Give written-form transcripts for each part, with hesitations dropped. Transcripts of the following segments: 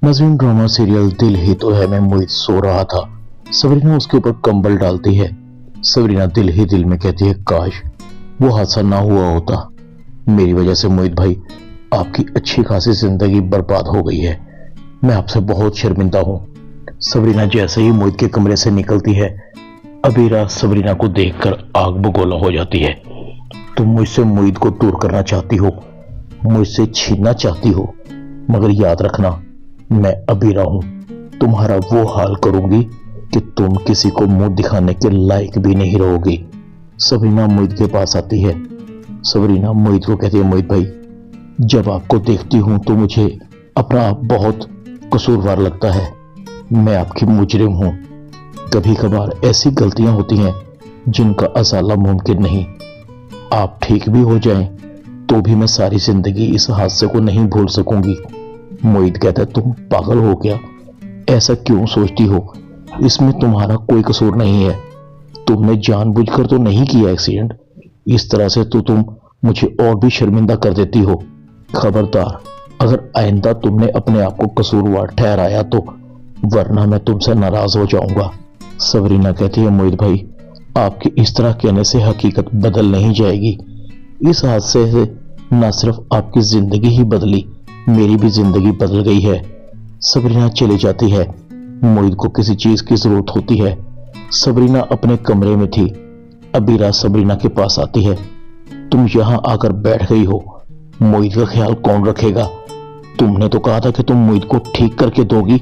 नज़रीन, drama serial दिल ही तो है में मोहित सो रहा था। सबरीना उसके ऊपर कंबल डालती है। सबरीना दिल ही दिल में कहती है, काश वो हादसा ना हुआ होता। मेरी वजह से मोहित भाई आपकी अच्छी खासी जिंदगी बर्बाद हो गई है। मैं आपसे बहुत शर्मिंदा हूँ। सबरीना जैसे ही मोहित के कमरे से निकलती है, अबीरा सबरीना को देखकर आग बगोला हो जाती है। तुम मुझसे मोहित को दूर करना चाहती हो, मुझसे छीनना चाहती हो, मगर याद रखना मैं अबीरा हूं। तुम्हारा वो हाल करूंगी कि तुम किसी को मुंह दिखाने के लायक भी नहीं रहोगी। सबरीना मोहित के पास आती है। सबरीना मोहित को कहती है, मोहित भाई जब आपको देखती हूं तो मुझे अपना आप बहुत कसूरवार लगता है। मैं आपकी मुजरिम हूं। कभी कभार ऐसी गलतियां होती हैं जिनका असाला मुमकिन नहीं। आप ठीक भी हो जाएं तो भी मैं सारी जिंदगी इस हादसे को नहीं भूल सकूंगी। मोहित कहता है, तुम पागल हो क्या? ऐसा क्यों सोचती हो? इसमें तुम्हारा कोई कसूर नहीं है। तुमने जानबूझकर तो नहीं किया एक्सीडेंट। इस तरह से तो तुम मुझे और भी शर्मिंदा कर देती हो। खबरदार, अगर आइंदा तुमने अपने आप को कसूरवार ठहराया तो वरना मैं तुमसे नाराज हो जाऊंगा। सबरीना कहती है, मोहित भाई आपके इस तरह कहने से हकीकत बदल नहीं जाएगी। इस हादसे से न सिर्फ आपकी जिंदगी ही बदली, मेरी भी जिंदगी बदल गई है। सबरीना चली जाती है। मोहित को किसी चीज की जरूरत होती है। सबरीना अपने कमरे में थी। अबीरा सबरीना के पास आती है। तुम यहां आकर बैठ गई हो, मोहित का ख्याल कौन रखेगा? तुमने तो कहा था कि तुम मोहित को ठीक करके दोगी।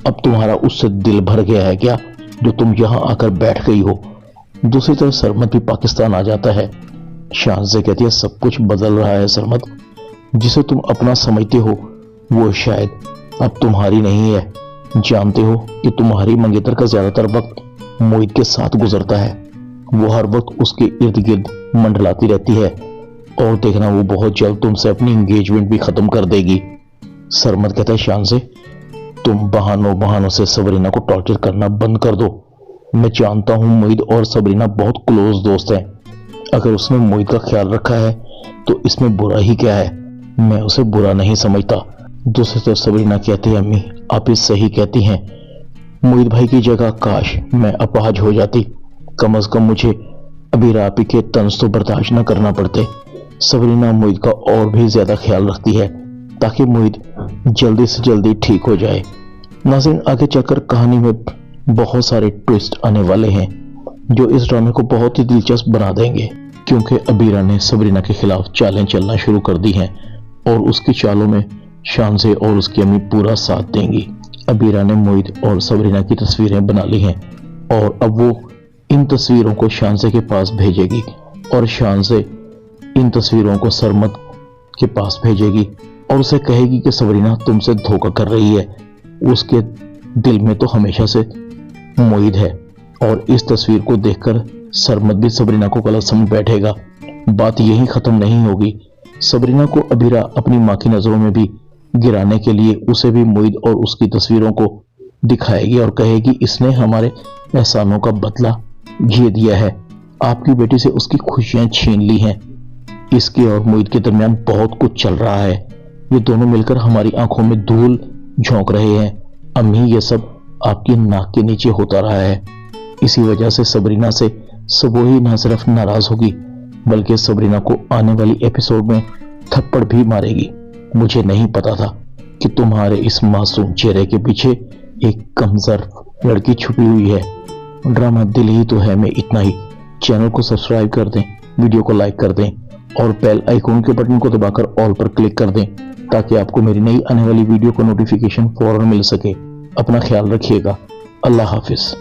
अब तुम्हारा उससे दिल भर गया है क्या जो तुम यहां आकर बैठ गई हो? दूसरी तरफ सरमद भी पाकिस्तान आ जाता है। शान से कहती है, सब कुछ बदल रहा है सरमद। जिसे तुम अपना समझते हो वो शायद अब तुम्हारी नहीं है। जानते हो कि तुम्हारी मंगेतर का ज्यादातर वक्त मोहित के साथ गुजरता है। वो हर वक्त उसके इर्द गिर्द मंडलाती रहती है और देखना वो बहुत जल्द तुमसे अपनी एंगेजमेंट भी खत्म कर देगी। सरमद कहता है, शान से तुम बहानों से सबरीना को टॉर्चर करना बंद कर दो। मैं जानता हूं मोहित और सबरीना बहुत क्लोज दोस्त हैं। अगर उसने मोहित का ख्याल रखा है तो इसमें बुरा ही क्या है? मैं उसे बुरा नहीं समझता। दूसरी तरफ सबरीना कहती है, अम्मी आप इस सही कहती हैं। मोहित भाई की जगह काश मैं अपाहिज हो जाती। कम से कम मुझे अबीरा आपी के तंज तो बर्दाश्त न करना पड़ते। सबरीना मोहित का और भी ज्यादा ख्याल रखती है ताकि मोहित जल्दी से जल्दी ठीक हो जाए। नाज़रीन, आगे चलकर कहानी में बहुत सारे ट्विस्ट आने वाले हैं जो इस ड्रामे को बहुत ही दिलचस्प बना देंगे, क्योंकि अबीरा ने सबरीना के खिलाफ चालें चलना शुरू कर दी हैं और उसकी चालों में शानसे और उसकी अम्मी पूरा साथ देंगी। अबीरा ने मोहित और सबरीना की तस्वीरें बना ली हैं और अब वो इन तस्वीरों को शानसे के पास भेजेगी और शानसे इन तस्वीरों को सरमद के पास भेजेगी और उसे कहेगी कि सबरीना तुमसे धोखा कर रही है। उसके दिल में तो हमेशा से मोहित है और इस तस्वीर को देखकर सरमद भी सबरीना को गलत समझ बैठेगा। बात यही खत्म नहीं होगी। सबरीना को अबीरा अपनी मां की नजरों में भी गिराने के लिए उसे भी मोहित और उसकी तस्वीरों को दिखाएगी और कहेगी, इसने हमारे एहसानों का बदला ये दिया है। आपकी बेटी से उसकी खुशियां छीन ली हैं। इसके और मोहित के दरमियान बहुत कुछ चल रहा है। ये दोनों मिलकर हमारी आंखों में धूल झोंक रहे हैं। अम्मी ये सब आपकी नाक के नीचे होता रहा है। इसी वजह से सबरीना से सब ही न सिर्फ नाराज होगी बल्कि सबरीना को आने वाली एपिसोड में थप्पड़ भी मारेगी। मुझे नहीं पता था कि तुम्हारे इस मासूम चेहरे के पीछे एक कमजोर लड़की छुपी हुई है। ड्रामा दिल ही तो है में इतना ही। चैनल को सब्सक्राइब कर दें, वीडियो को लाइक कर दें और बेल आइकॉन के बटन को दबाकर ऑल पर क्लिक कर दें ताकि आपको मेरी नई आने वाली वीडियो को नोटिफिकेशन फौरन मिल सके। अपना ख्याल रखिएगा। अल्लाह हाफिज।